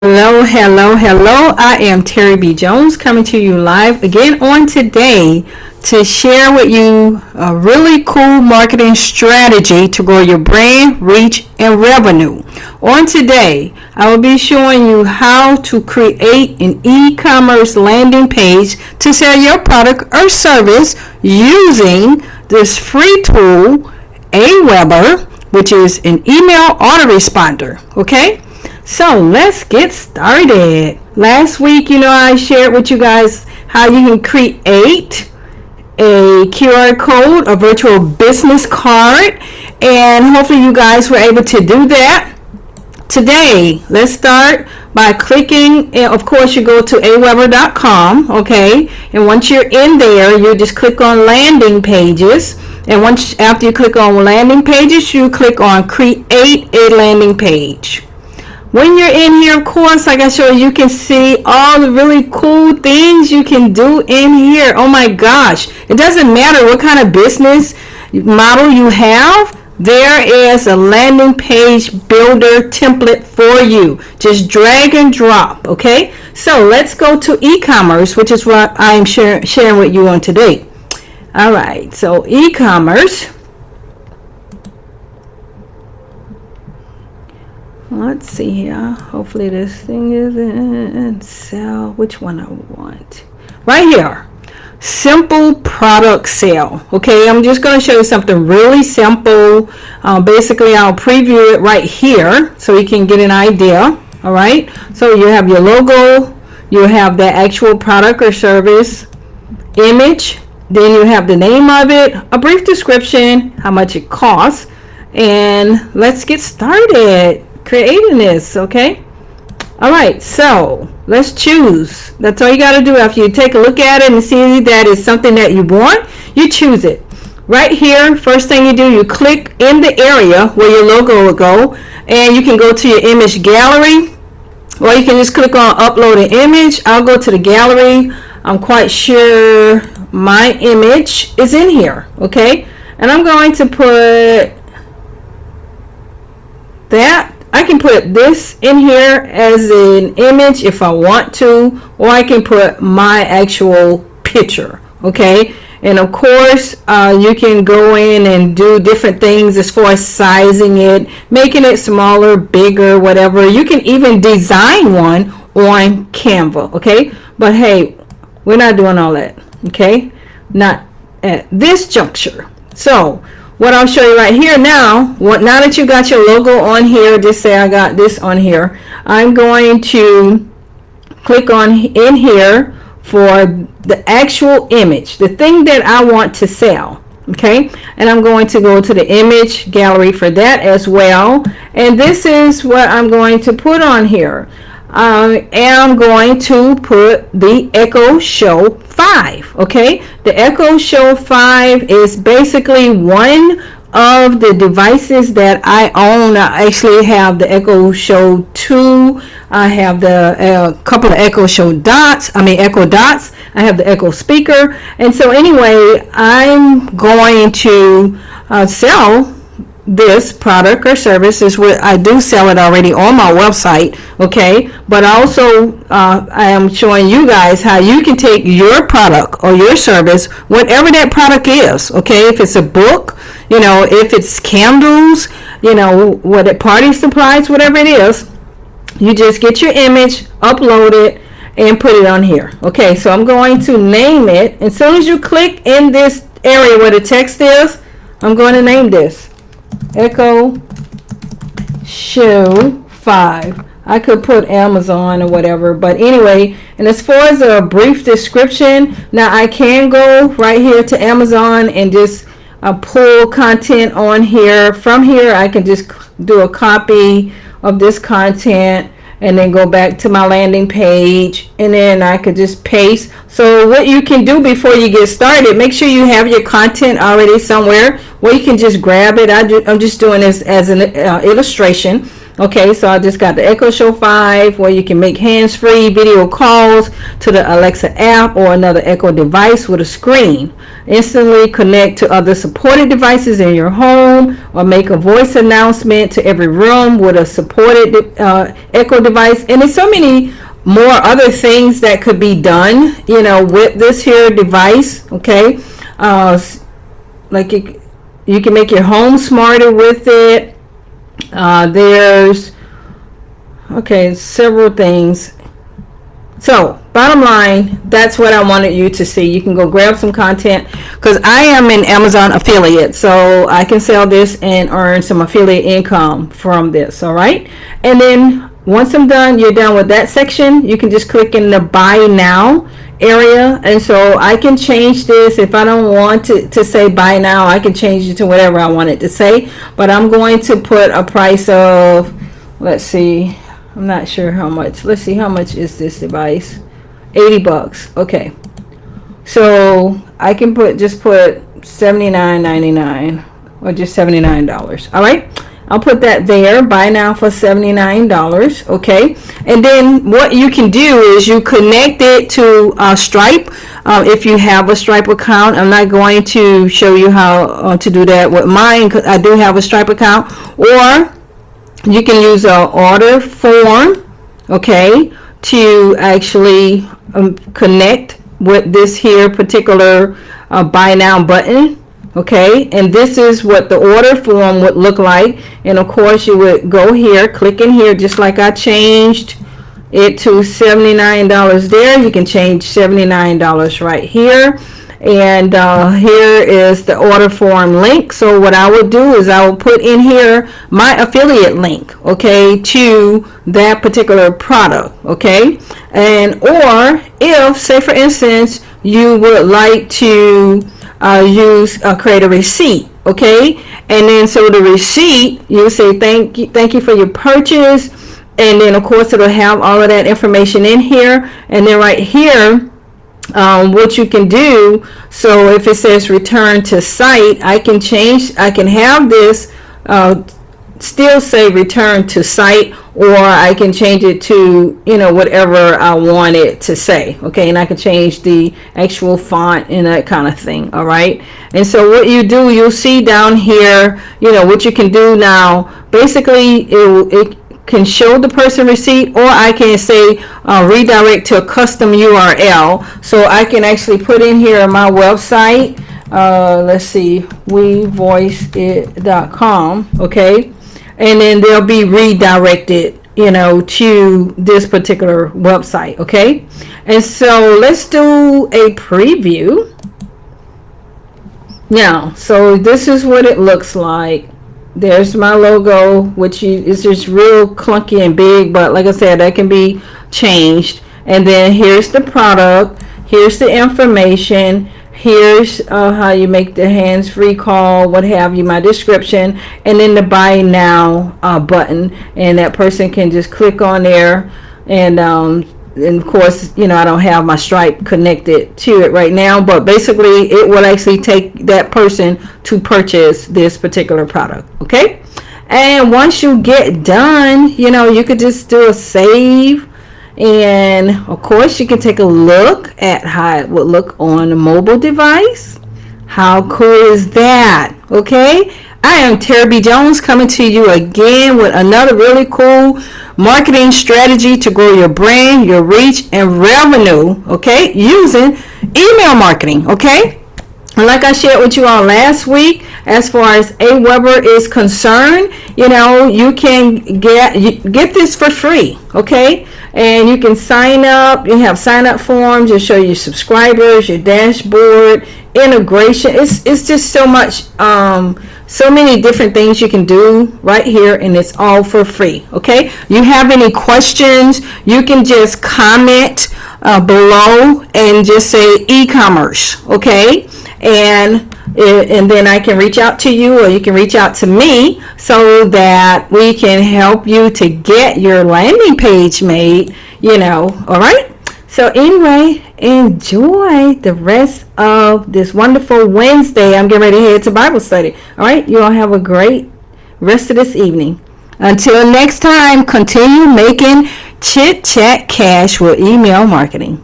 Hello, hello, hello. I am Terry B. Jones coming to you live again on today to share with you a really cool marketing strategy to grow your brand, reach, and revenue. On today, I will be showing you how to create an e-commerce landing page to sell your product or service using this free tool, Aweber, which is an email autoresponder. Okay? So let's get started. Last week, I shared with you guys how you can create a QR code, a virtual business card, and hopefully you guys were able to do that. Today, let's start by clicking, and of course you go to aweber.com, okay? And once you're in there, you just click on landing pages. And after you click on landing pages, you click on create a landing page. When you're in here, of course, like I showed you can see all the really cool things you can do in here. Oh my gosh. It doesn't matter what kind of business model you have. There is a landing page builder template for you. Just drag and drop, okay? So let's go to e-commerce, which is what I'm sharing with you on today. All right, so e-commerce. Let's see here. Hopefully this thing is in sell. Which one I want? Right here. Simple product sale. Okay, I'm just going to show you something really simple. Basically, I'll preview it right here so you can get an idea. All right. So you have your logo. You have the actual product or service image. Then you have the name of it, a brief description, how much it costs, and let's get started creating this. Okay, all right, so let's choose. That's all you got to do. After you take a look at it and see that it's something that you want, you choose it right here. First thing you do, you click in the area where your logo will go, and you can go to your image gallery, or you can just click on upload an image. I'll go to the gallery. I'm quite sure my image is in here. Okay, and I'm going to put that. I can put this in here as an image if I want to, or I can put my actual picture. Okay, and of course you can go in and do different things as far as sizing it, making it smaller, bigger, whatever. You can even design one on Canva. Okay, but hey, we're not doing all that. Okay, not at this juncture. So what I'll show you right here now, now that you got your logo on here, just say I got this on here, I'm going to click on in here for the actual image, the thing that I want to sell. Okay, and I'm going to go to the image gallery for that as well, and this is what I'm going to put on here. And I'm going to put the Echo Show 5. Okay, the Echo Show 5 is basically one of the devices that I own. I actually have the Echo Show 2. I have the couple of Echo Dots. I have the Echo speaker. And so anyway, I'm going to sell this product or service. Is what I do sell it already on my website. Okay, but also I am showing you guys how you can take your product or your service, whatever that product is. Okay, if it's a book, if it's candles, party supplies, whatever it is, you just get your image, upload it, and put it on here. Okay, so I'm going to name it. As soon as you click in this area where the text is, I'm going to name this Echo Show 5. I could put Amazon or whatever, but anyway, and as far as a brief description, now I can go right here to Amazon and just pull content on here. From here, I can just do a copy of this content and then go back to my landing page, and then I could just paste. So what you can do before you get started, make sure you have your content already somewhere where you can just grab it. I'm just doing this as an illustration. Okay, so I just got the Echo Show 5 where you can make hands-free video calls to the Alexa app or another Echo device with a screen. Instantly connect to other supported devices in your home, or make a voice announcement to every room with a supported Echo device. And there's so many more other things that could be done, with this here device. Okay, like you can make your home smarter with it. There's several things. So bottom line, that's what I wanted you to see. You can go grab some content, because I am an Amazon affiliate, so I can sell this and earn some affiliate income from this. All right, and then once you're done with that section, you can just click in the buy now area, and so I can change this. If I don't want to say buy now, I can change it to whatever I want it to say, but I'm going to put a price of, let's see, I'm not sure how much. Let's see, how much is this device? $80. Okay, so I can put $79.99 or just $79. All right, I'll put that there. Buy now for $79. Okay, and then what you can do is you connect it to Stripe. If you have a Stripe account, I'm not going to show you how to do that with mine, because I do have a Stripe account. Or you can use an order form, okay, to actually connect with this here particular buy now button. Okay, and this is what the order form would look like. And of course you would go here, click in here, just like I changed it to $79 there. You can change $79 right here. And here is the order form link. So what I would do is I will put in here my affiliate link, okay, to that particular product. Okay, and or if, say for instance, you would like to create a receipt, okay, and then so the receipt, you say thank you for your purchase, and then of course it'll have all of that information in here. And then right here, what you can do, so if it says return to site, I can have this still say return to site, or I can change it to whatever I want it to say. Okay, and I can change the actual font and that kind of thing. All right, and so what you do, you'll see down here, what you can do now. Basically, it can show the person receipt, or I can say redirect to a custom URL. So I can actually put in here my website. Let's see, wevoiceit.com. Okay, and then they'll be redirected to this particular website. Okay, and so let's do a preview now. So this is what it looks like. There's my logo, which is just real clunky and big, but like I said, that can be changed. And then here's the product, here's the information, here's how you make the hands-free call, what have you, my description, and then the buy now button, and that person can just click on there. And of course, I don't have my Stripe connected to it right now, but basically it will actually take that person to purchase this particular product. Okay, and once you get done, you could just do a save. And of course you can take a look at how it would look on a mobile device. How cool is that? Okay, I am Terry B. Jones, coming to you again with another really cool marketing strategy to grow your brand, your reach, and revenue, okay, using email marketing. Okay, and like I shared with you all last week, as far as Aweber is concerned, you can get this for free. Okay, and you can sign up. You have sign up forms. You'll show your subscribers, your dashboard, integration. It's just so much, so many different things you can do right here, and it's all for free. Okay, you have any questions, you can just comment below and just say e-commerce. Okay, and then I can reach out to you, or you can reach out to me, so that we can help you to get your landing page made. All right, so anyway, enjoy the rest of this wonderful Wednesday. I'm getting ready to head to Bible study. All right, you all have a great rest of this evening. Until next time, continue making chit chat cash with email marketing.